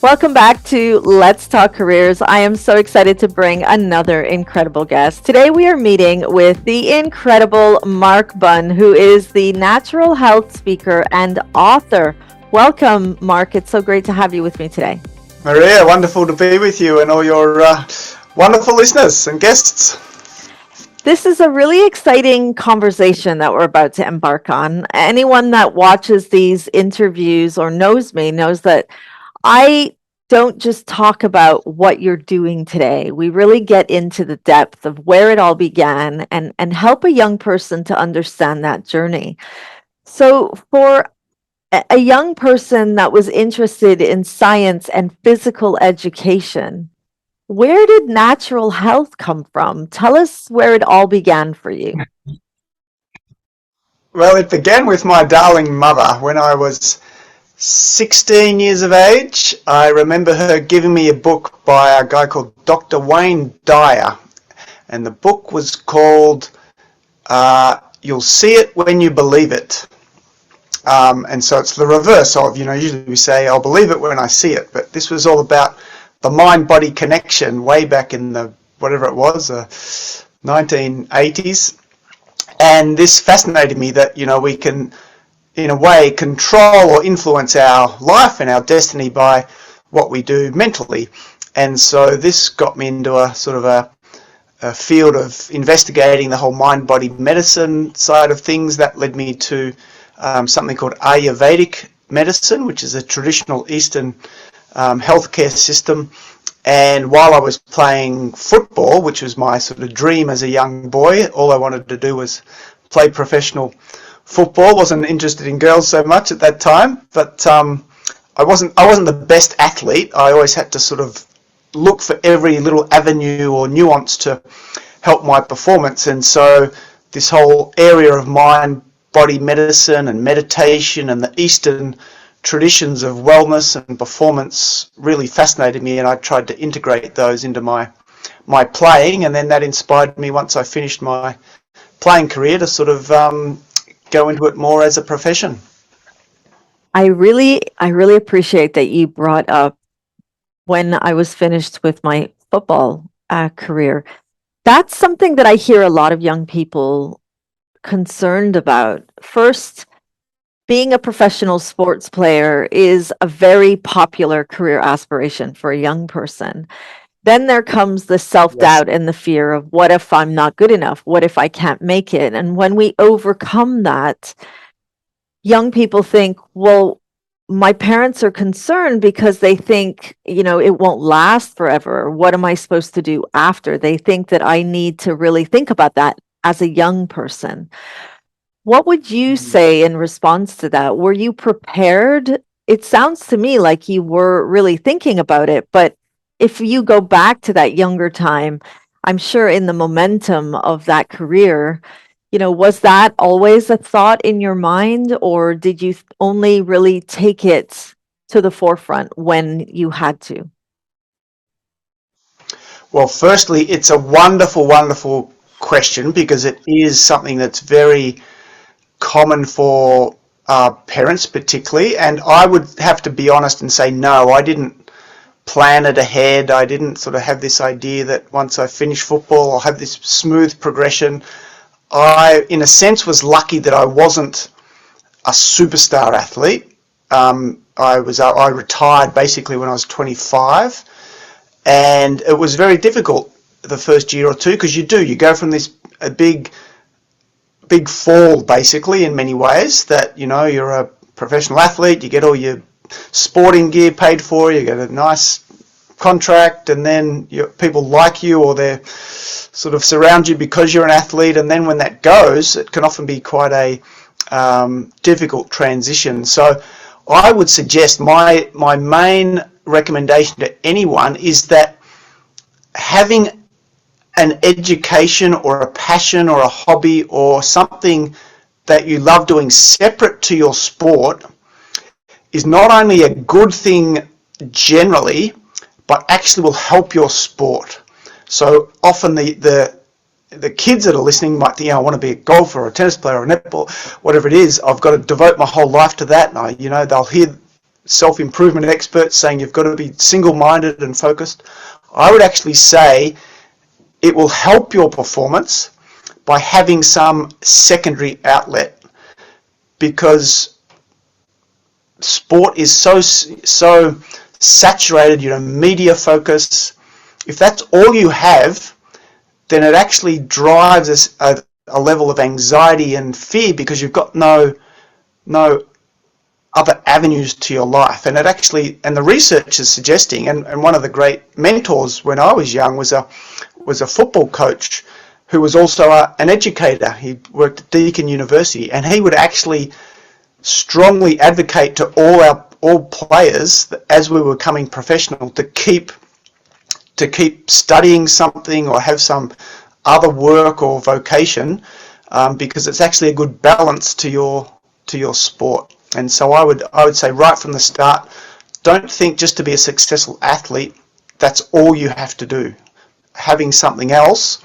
Welcome back to Let's Talk Careers. I am so excited to bring another incredible guest. Today we are meeting with the incredible Mark Bunn, who is the natural health speaker and author. Welcome, Mark. It's so great to have you with me today. Maria, wonderful to be with you and all your wonderful listeners and guests. This is a really exciting conversation that we're about to embark on. Anyone that watches these interviews or knows me knows that I don't just talk about what you're doing today. We really get into the depth of where it all began and help a young person to understand that journey. So, for a young person that was interested in science and physical education, where did natural health come from? Tell us where it all began for you. Well, it began with my darling mother when I was 16 years of age. I remember her giving me a book by a guy called Dr. Wayne Dyer, and the book was called You'll See It When You Believe It. And so it's the reverse of, usually we say, I'll believe it when I see it, but this was all about the mind-body connection way back in the, whatever it was, 1980s. And this fascinated me that, we can, in a way, control or influence our life and our destiny by what we do mentally. And so this got me into a sort of a field of investigating the whole mind-body medicine side of things. That led me to something called Ayurvedic medicine, which is a traditional Eastern healthcare system. And while I was playing football, which was my sort of dream as a young boy, all I wanted to do was play professional football. Wasn't interested in girls so much at that time, but I wasn't the best athlete. I always had to sort of look for every little avenue or nuance to help my performance. And so this whole area of mind body medicine and meditation and the Eastern traditions of wellness and performance really fascinated me, and I tried to integrate those into my playing, and then that inspired me once I finished my playing career to sort of go into it more as a profession. I really appreciate that you brought up when I was finished with my football career. That's something that I hear a lot of young people concerned about. First, being a professional sports player is a very popular career aspiration for a young person. Then there comes the self Yes. doubt and the fear of what if I'm not good enough? What if I can't make it? And when we overcome that, young people think, well, my parents are concerned because they think, it won't last forever. What am I supposed to do after? They think that I need to really think about that as a young person. What would you say in response to that? Were you prepared? It sounds to me like you were really thinking about it, but if you go back to that younger time, I'm sure in the momentum of that career, was that always a thought in your mind, or did you only really take it to the forefront when you had to? Well, firstly, it's a wonderful, wonderful question because it is something that's very common for parents particularly, and I would have to be honest and say no, I didn't plan it ahead. I didn't sort of have this idea that once I finish football I'll have this smooth progression. I, in a sense, was lucky that I wasn't a superstar athlete. I retired basically when I was 25, and it was very difficult the first year or two because you go from this a big fall basically in many ways, that you're a professional athlete, you get all your sporting gear paid for, you get a nice contract, and then people like you or they sort of surround you because you're an athlete, and then when that goes it can often be quite a difficult transition. So I would suggest my main recommendation to anyone is that having an education or a passion or a hobby or something that you love doing separate to your sport is not only a good thing generally, but actually will help your sport. So often the kids that are listening might think, I want to be a golfer or a tennis player or a netball, whatever it is. I've got to devote my whole life to that. And they'll hear self-improvement experts saying you've got to be single-minded and focused. I would actually say it will help your performance by having some secondary outlet, because sport is so saturated, media focus. If that's all you have, then it actually drives a level of anxiety and fear, because you've got no other avenues to your life. And the research is suggesting, and one of the great mentors when I was young was a football coach who was also an educator. He worked at Deakin University, and he would actually strongly advocate to all players that as we were becoming professional to keep studying something or have some other work or vocation, because it's actually a good balance to your sport. And so I would say right from the start, don't think just to be a successful athlete that's all you have to do. Having something else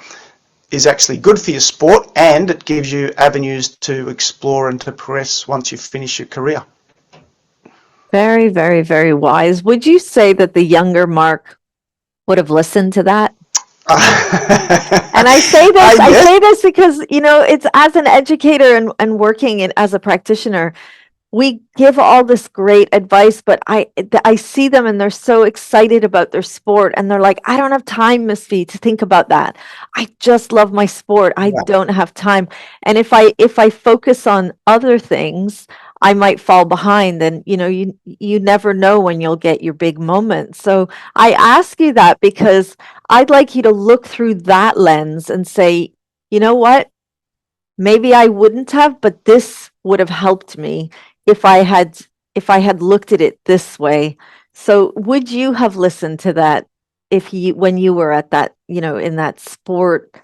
is actually good for your sport, and it gives you avenues to explore and to progress once you finish your career. Very, very, very wise. Would you say that the younger Mark would have listened to that? And I say this because, it's as an educator and working as a practitioner, we give all this great advice, but I see them and they're so excited about their sport, and they're like, I don't have time, Miss V, to think about that. I just love my sport. I don't have time. And if I focus on other things, I might fall behind, and you never know when you'll get your big moment. So I ask you that because I'd like you to look through that lens and say, you know what? Maybe I wouldn't have, but this would have helped me if I had looked at it this way. So would you have listened to that when you were at that, in that sport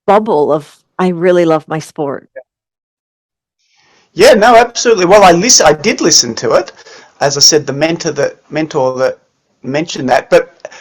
bubble of, I really love my sport? Yeah, no, absolutely. Well, I did listen to it. As I said, the mentor that mentioned that, but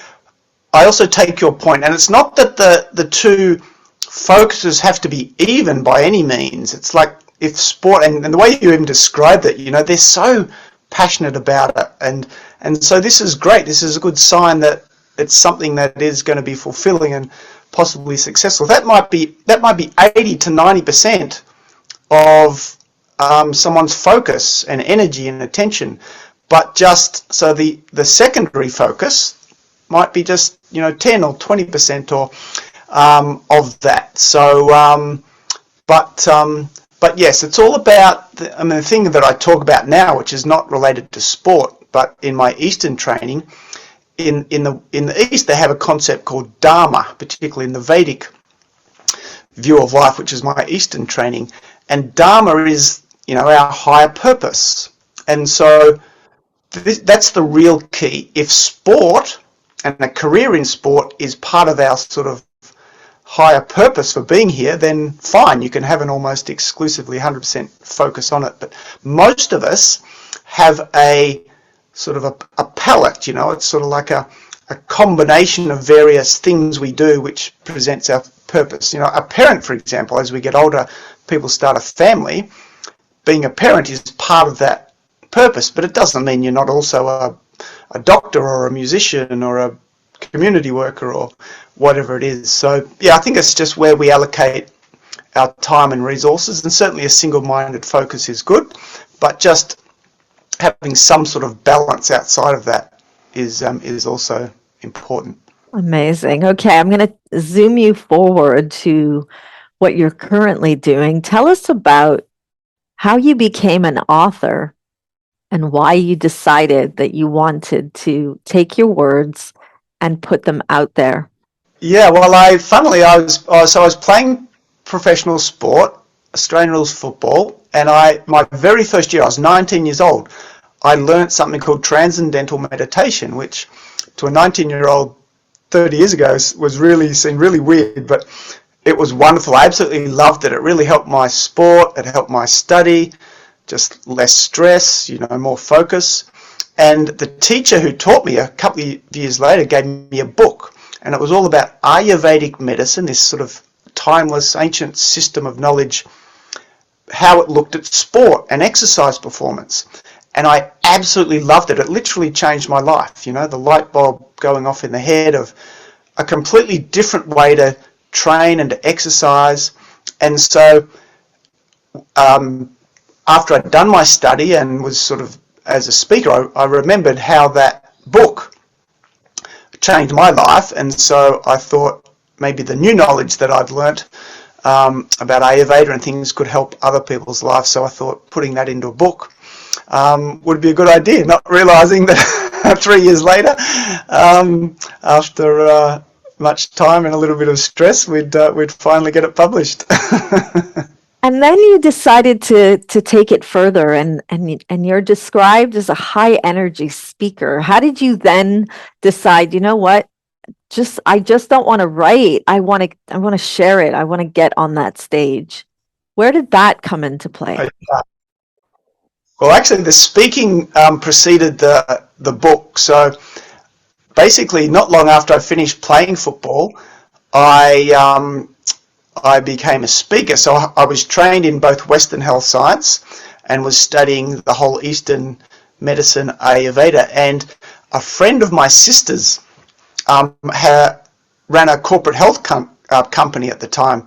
I also take your point, and it's not that the two focuses have to be even by any means. It's like, if sport, and the way you even described it, they're so passionate about it, and so this is great. This is a good sign that it's something that is going to be fulfilling and possibly successful. That might be 80 to 90% of someone's focus and energy and attention, but just so the secondary focus might be just 10 or 20% or of that. So but yes, it's all about the thing that I talk about now, which is not related to sport, but in my Eastern training, in the East they have a concept called Dharma, particularly in the Vedic view of life, which is my Eastern training, and Dharma is our higher purpose. And so that's the real key. If sport and a career in sport is part of our sort of higher purpose for being here, then fine, you can have an almost exclusively 100% focus on it. But most of us have a sort of a palette, it's sort of like a combination of various things we do which presents our purpose. A parent, for example, as we get older, people start a family, being a parent is part of that purpose, but it doesn't mean you're not also a doctor or a musician or a community worker or whatever it is. So yeah, I think it's just where we allocate our time and resources, and certainly a single-minded focus is good, but just having some sort of balance outside of that is also important. Amazing. Okay, I'm going to zoom you forward to what you're currently doing. Tell us about how you became an author and why you decided that you wanted to take your words and put them out there. Yeah, well, I was playing professional sport, Australian rules football, and my very first year, I was 19 years old, I learnt something called transcendental meditation, which to a 19-year-old 30 years ago seemed really weird, but it was wonderful. I absolutely loved it. It really helped my sport, it helped my study, just less stress, more focus. And the teacher who taught me a couple of years later gave me a book, and it was all about Ayurvedic medicine, this sort of timeless ancient system of knowledge, how it looked at sport and exercise performance. And I absolutely loved it. It literally changed my life, you know, the light bulb going off in the head of a completely different way to train and to exercise. And so after I'd done my study and was sort of as a speaker, I remembered how that book changed my life. And so I thought maybe the new knowledge that I'd learnt about Ayurveda and things could help other people's lives. So I thought putting that into a book would be a good idea, not realising that 3 years later, after much time and a little bit of stress, we'd finally get it published. And then you decided to take it further, and you're described as a high energy speaker. How did you then decide, you know what? I just don't want to write. I want to share it. I want to get on that stage. Where did that come into play? Well, actually, the speaking preceded the book. So basically, not long after I finished playing football, I became a speaker. So I was trained in both Western health science and was studying the whole Eastern medicine Ayurveda. And a friend of my sister's ran a corporate health company at the time.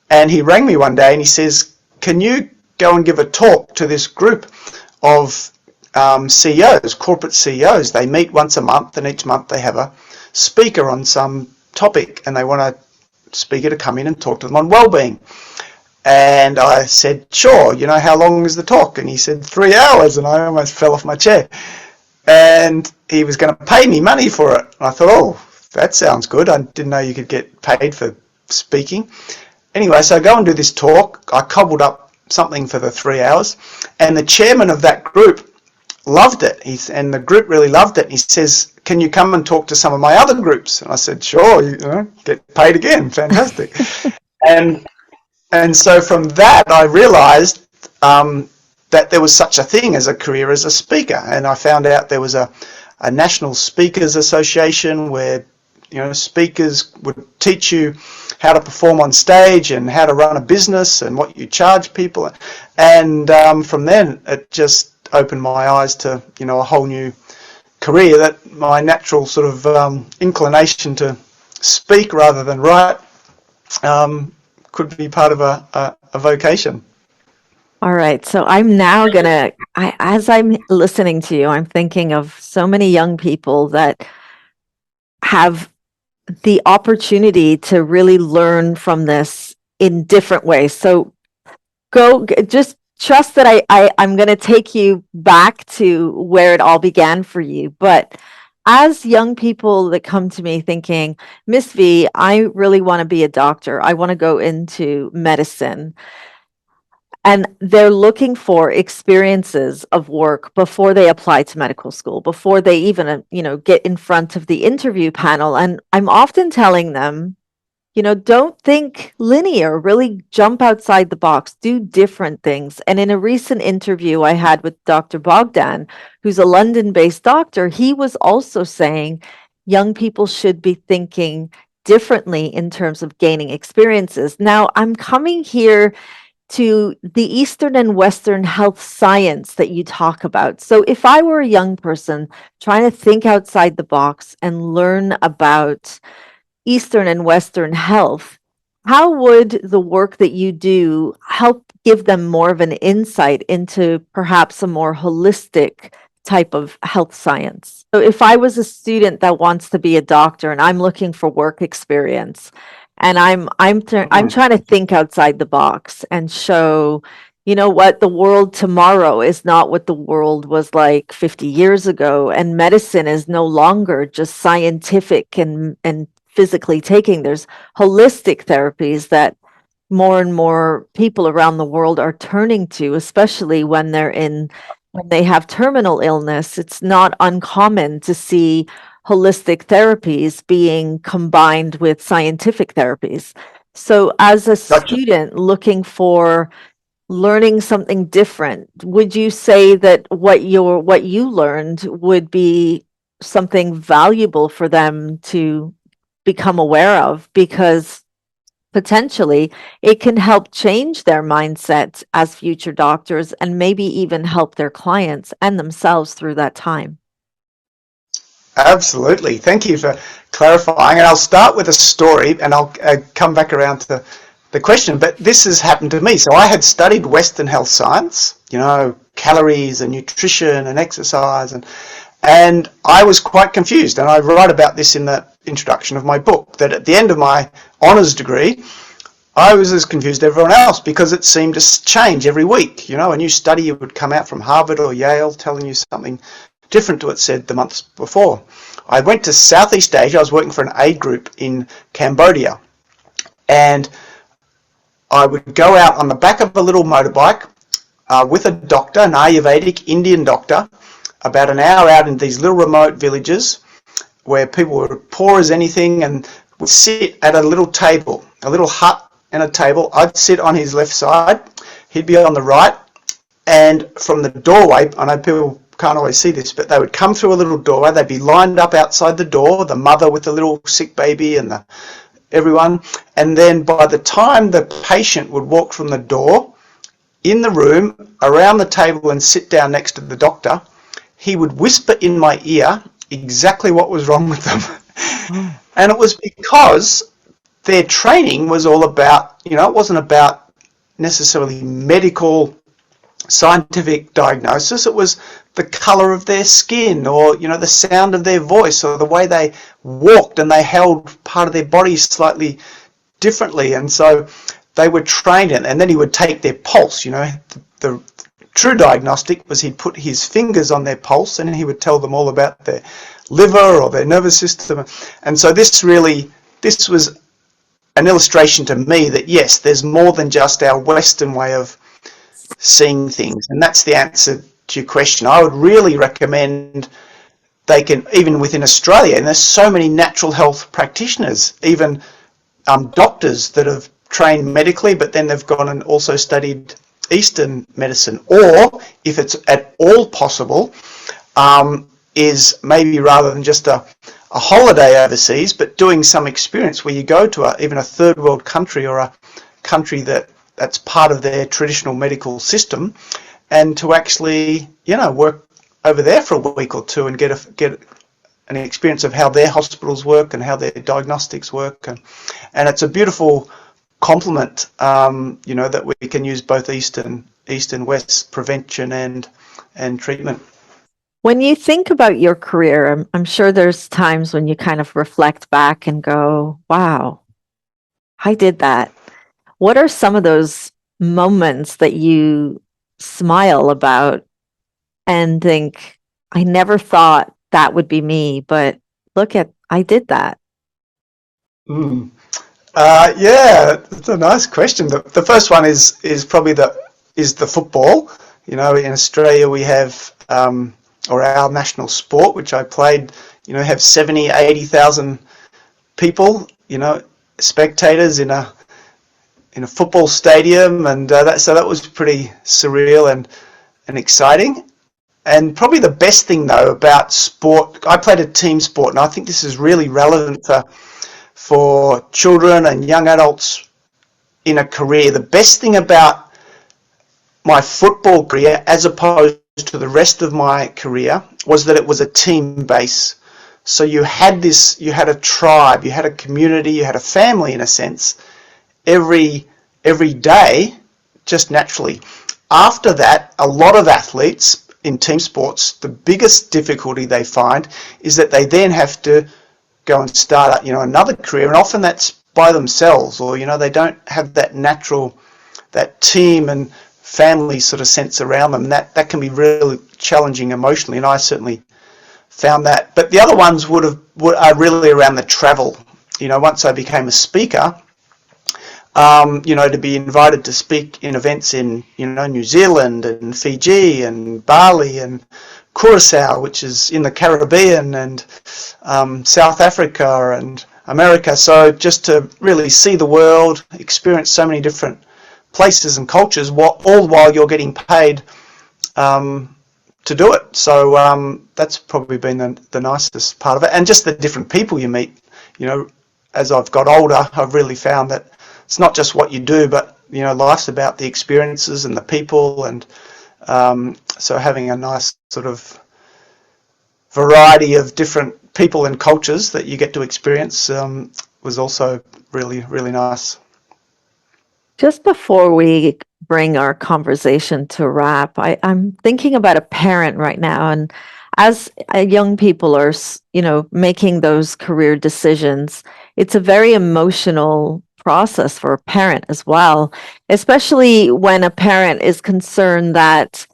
And he rang me one day and he says, can you go and give a talk to this group of CEOs, corporate CEOs? They meet once a month, and each month they have a speaker on some topic, and they want a speaker to come in and talk to them on well-being. And I said, sure, you know, how long is the talk? And he said 3 hours, and I almost fell off my chair. And he was going to pay me money for it. And I thought, oh, that sounds good. I didn't know you could get paid for speaking. Anyway, so I go and do this talk. I cobbled up something for the 3 hours, and the chairman of that group loved it. And the group really loved it. He says, can you come and talk to some of my other groups? And I said, sure, you know, get paid again. Fantastic. and so from that, I realized that there was such a thing as a career as a speaker. And I found out there was a National Speakers Association where, you know, speakers would teach you how to perform on stage and how to run a business and what you charge people. And from then, it just opened my eyes to, you know, a whole new career, that my natural sort of inclination to speak rather than write could be part of a vocation. All right. So I'm now as I'm listening to you, I'm thinking of so many young people that have the opportunity to really learn from this in different ways. So just trust that I'm going to take you back to where it all began for you. But as young people that come to me thinking, Miss V, I really want to be a doctor. I want to go into medicine. And they're looking for experiences of work before they apply to medical school, before they even, you know, get in front of the interview panel. And I'm often telling them, you know, don't think linear, really jump outside the box, do different things. And in a recent interview I had with Dr. Bogdan, who's a London-based doctor, he was also saying young people should be thinking differently in terms of gaining experiences. Now, I'm coming here to the Eastern and Western health science that you talk about. So if I were a young person trying to think outside the box and learn about Eastern and Western health, how would the work that you do help give them more of an insight into perhaps a more holistic type of health science? So if I was a student that wants to be a doctor and I'm looking for work experience, and I'm trying to think outside the box and show, you know what, the world tomorrow is not what the world was like 50 years ago, and medicine is no longer just scientific and physically taking. There's holistic therapies that more and more people around the world are turning to, especially when they have terminal illness. It's not uncommon to see holistic therapies being combined with scientific therapies. So as a student looking for learning something different, would you say that what you learned would be something valuable for them to become aware of? Because potentially it can help change their mindsets as future doctors and maybe even help their clients and themselves through that time. Absolutely. Thank you for clarifying. And I'll start with a story and I'll come back around to the question. But this has happened to me. So I had studied Western health science, calories and nutrition and exercise, and I was quite confused. And I write about this in the introduction of my book, that at the end of my honours degree, I was as confused as everyone else because it seemed to change every week. A new study would come out from Harvard or Yale telling you something different to what it said the months before. I went to Southeast Asia. I was working for an aid group in Cambodia. And I would go out on the back of a little motorbike with a doctor, an Ayurvedic Indian doctor, about an hour out in these little remote villages where people were poor as anything and would sit at a little table, a little hut and a table. I'd sit on his left side. He'd be on the right. And from the doorway, I know people can't always see this, but they would come through a little doorway. They'd be lined up outside the door, the mother with the little sick baby and everyone. And then by the time the patient would walk from the door in the room, around the table and sit down next to the doctor, he would whisper in my ear exactly what was wrong with them. And it was because their training was all about, it wasn't about necessarily medical scientific diagnosis. It was the colour of their skin, or the sound of their voice, or the way they walked and they held part of their body slightly differently. And so they were trained in, and then he would take their pulse. The true diagnostic was he'd put his fingers on their pulse and he would tell them all about their liver or their nervous system. And so this was an illustration to me that yes, there's more than just our Western way of seeing things. And that's the answer to your question. I would really recommend they can, even within Australia, and there's so many natural health practitioners, even doctors that have trained medically, but then they've gone and also studied Eastern medicine. Or if it's at all possible, is maybe rather than just a holiday overseas, but doing some experience where you go to even a third world country or a country that's part of their traditional medical system, and to actually, work over there for a week or two and get an experience of how their hospitals work and how their diagnostics work. And it's a beautiful complement, that we can use both East and West prevention and treatment. When you think about your career, I'm sure there's times when you kind of reflect back and go, wow, I did that. What are some of those moments that you smile about and think, I never thought that would be me, but I did that? Yeah, that's a nice question. The first one is probably the football. In Australia we have, or our national sport, which I played, have 70, 80,000 people, spectators in a football stadium, and so that was pretty surreal and exciting. And probably the best thing though about sport, I played a team sport, and I think this is really relevant for children and young adults in a career. The best thing about my football career, as opposed to the rest of my career, was that it was a team base. So you had a tribe, you had a community, you had a family in a sense, every day, just naturally. After that, a lot of athletes in team sports, the biggest difficulty they find is that they then have to go and start another career, and often that's by themselves, or they don't have that natural, that team and family sort of sense around them. That can be really challenging emotionally, and I certainly found that. But the other ones are really around the travel. Once I became a speaker, to be invited to speak in events in New Zealand and Fiji and Bali and Curacao, which is in the Caribbean, and South Africa and America. So just to really see the world, experience so many different places and cultures, all while you're getting paid to do it. So that's probably been the nicest part of it. And just the different people you meet. As I've got older, I've really found that it's not just what you do, but life's about the experiences and the people, and so having a nice sort of variety of different people and cultures that you get to experience was also really, really nice. Just before we bring our conversation to a wrap, I'm thinking about a parent right now, and as young people are, making those career decisions, it's a very emotional process for a parent as well, especially when a parent is concerned that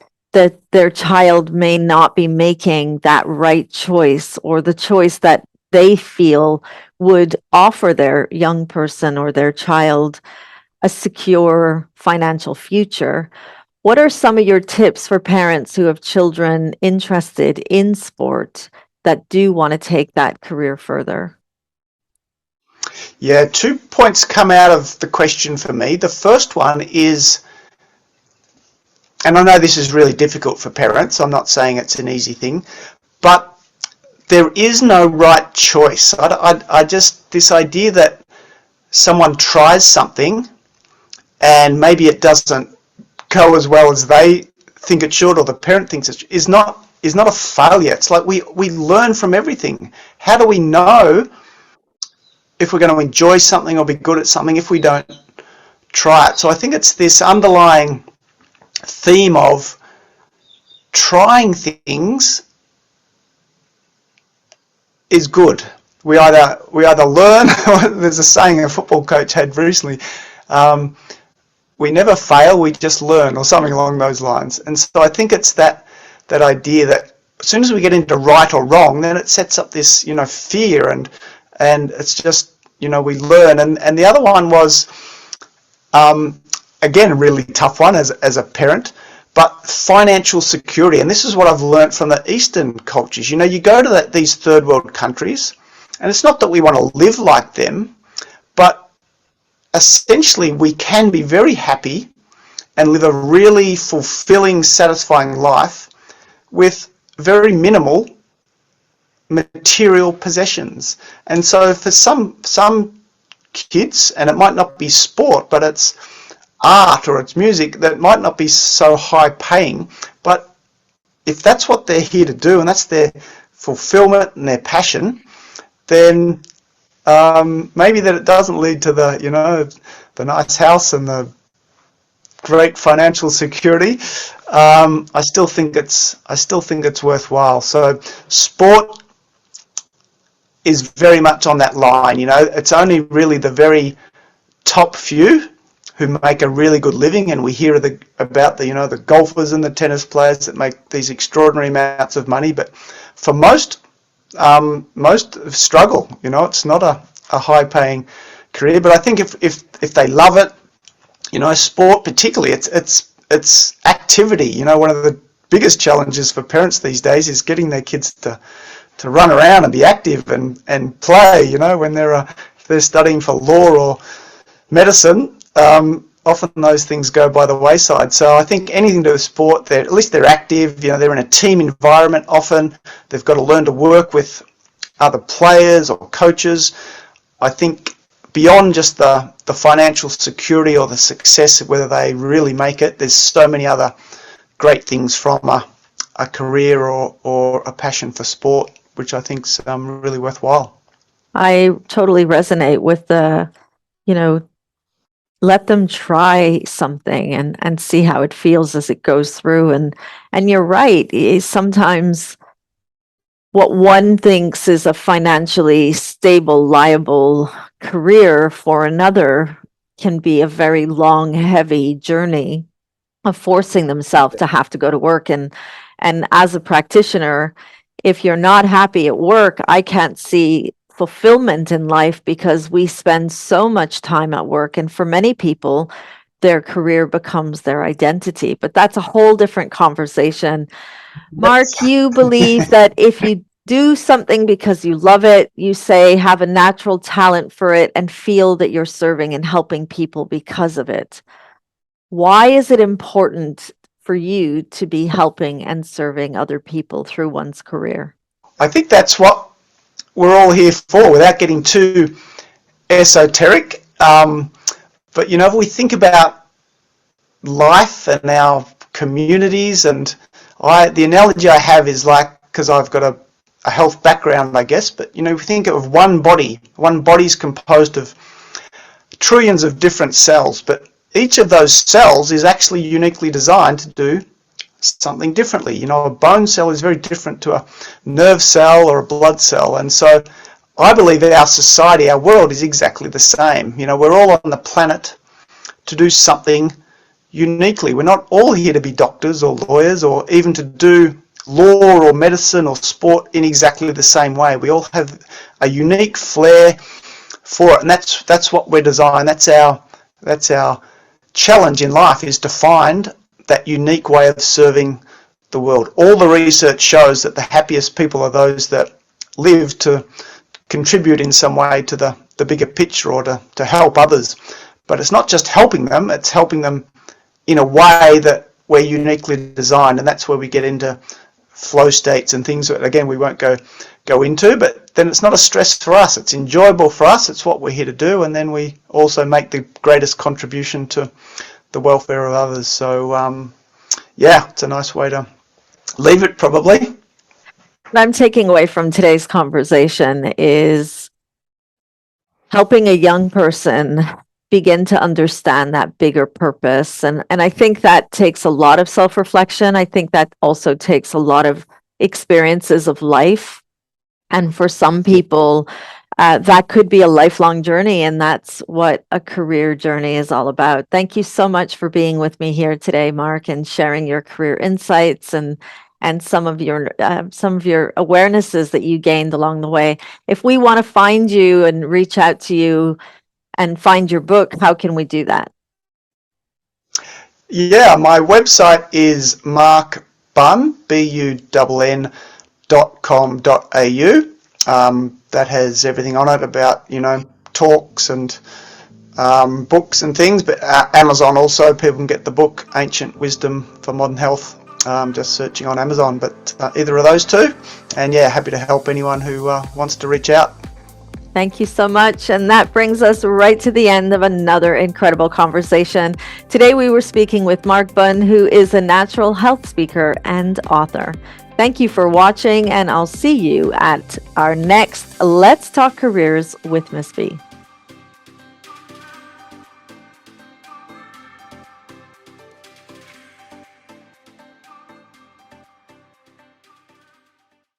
their child may not be making that right choice or the choice that they feel would offer their young person or their child a secure financial future. What are some of your tips for parents who have children interested in sport that do want to take that career further? Yeah, 2 points come out of the question for me. The first one is, and I know this is really difficult for parents, I'm not saying it's an easy thing, but there is no right choice. I just, this idea that someone tries something and maybe it doesn't go as well as they think it should, or the parent thinks it should, is not a failure. It's like we learn from everything. How do we know if we're going to enjoy something or be good at something if we don't try it? So I think it's this underlying theme of trying things is good. We either learn, there's a saying a football coach had recently, we never fail, we just learn, or something along those lines. And so I think it's that idea that as soon as we get into right or wrong, then it sets up this, fear, and it's just, we learn. And the other one was, again, a really tough one as a parent, but financial security. And this is what I've learned from the Eastern cultures. You go to these third world countries, and it's not that we want to live like them, but essentially we can be very happy and live a really fulfilling, satisfying life with very minimal material possessions. And so for some kids, and it might not be sport, but it's art or it's music, that might not be so high paying, but if that's what they're here to do and that's their fulfillment and their passion, then maybe that it doesn't lead to the nice house and the great financial security. I still think it's worthwhile. So sport is very much on that line. It's only really the very top few who make a really good living, and we hear about the golfers and the tennis players that make these extraordinary amounts of money. But for most struggle. It's not a high-paying career. But I think if they love it, sport particularly, it's activity. One of the biggest challenges for parents these days is getting their kids to run around and be active and play. When they're studying for law or medicine, often those things go by the wayside. So I think anything to do with sport, at least they're active. They're in a team environment often. They've got to learn to work with other players or coaches. I think beyond just the financial security or the success, whether they really make it, there's so many other great things from a career or a passion for sport, which I think is really worthwhile. I totally resonate with let them try something and see how it feels as it goes through. And you're right. Sometimes what one thinks is a financially stable, liable career for another can be a very long, heavy journey of forcing themselves to have to go to work. And as a practitioner, if you're not happy at work, I can't see fulfillment in life because we spend so much time at work. And for many people, their career becomes their identity. But that's a whole different conversation. Mark, you believe that if you do something because you love it, you say have a natural talent for it and feel that you're serving and helping people because of it. Why is it important for you to be helping and serving other people through one's career? I think that's what we're all here for, without getting too esoteric. The But, if we think about life and our communities, and the analogy I have is like, because I've got a health background, I guess, but, we think of one body. One body's composed of trillions of different cells, but each of those cells is actually uniquely designed to do something differently. A bone cell is very different to a nerve cell or a blood cell, and so I believe that our society, our world is exactly the same. We're all on the planet to do something uniquely. We're not all here to be doctors or lawyers or even to do law or medicine or sport in exactly the same way. We all have a unique flair for it, and that's what we're designed. That's our challenge in life, is to find that unique way of serving the world. All the research shows that the happiest people are those that live to contribute in some way to the bigger picture, or to help others. But it's not just helping them, it's helping them in a way that we're uniquely designed, and that's where we get into flow states and things that, again, we won't go into, but then it's not a stress for us, it's enjoyable for us, it's what we're here to do, and then we also make the greatest contribution to the welfare of others. So it's a nice way to leave it, probably. What I'm taking away from today's conversation is helping a young person begin to understand that bigger purpose. And I think that takes a lot of self-reflection. I think that also takes a lot of experiences of life. And for some people, that could be a lifelong journey, and that's what a career journey is all about. Thank you so much for being with me here today, Mark, and sharing your career insights and some of your awarenesses that you gained along the way. If we want to find you and reach out to you and find your book, how can we do that? Yeah, my website is markbunn, BUNN.com.au. That has everything on it about, talks and books and things, but Amazon also, people can get the book Ancient Wisdom for Modern Health, just searching on Amazon. But either of those two, and happy to help anyone who wants to reach out. Thank you so much. And that brings us right to the end of another incredible conversation. Today we were speaking with Mark Bunn, who is a natural health speaker and author. Thank you for watching, and I'll see you at our next Let's Talk Careers with Miss B.